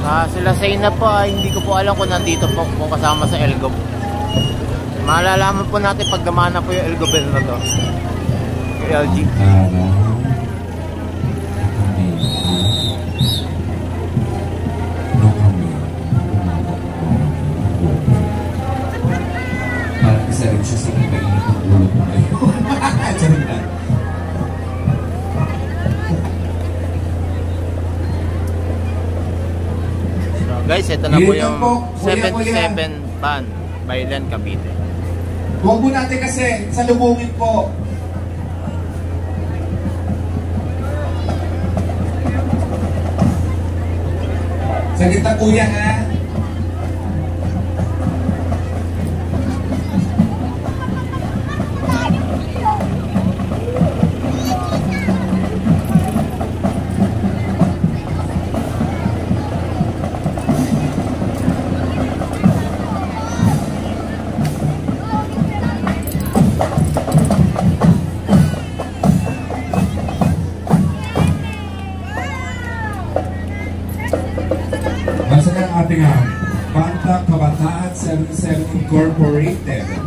Sila Zayna po ay hindi ko po alam kung nandito po kung kasama sa Elgob. Malalaman po natin pag gamana po yung Elgob na to. Yung LG. Parang isa rin siya sa kailangan ng ulo ko ngayon. Guys, ito na po yung 77 van by Len Cavite. Huwag mo natin kasi salubungin po. Sa gitna kuya ha. Ating Banda Kabataan 77 Incorporated.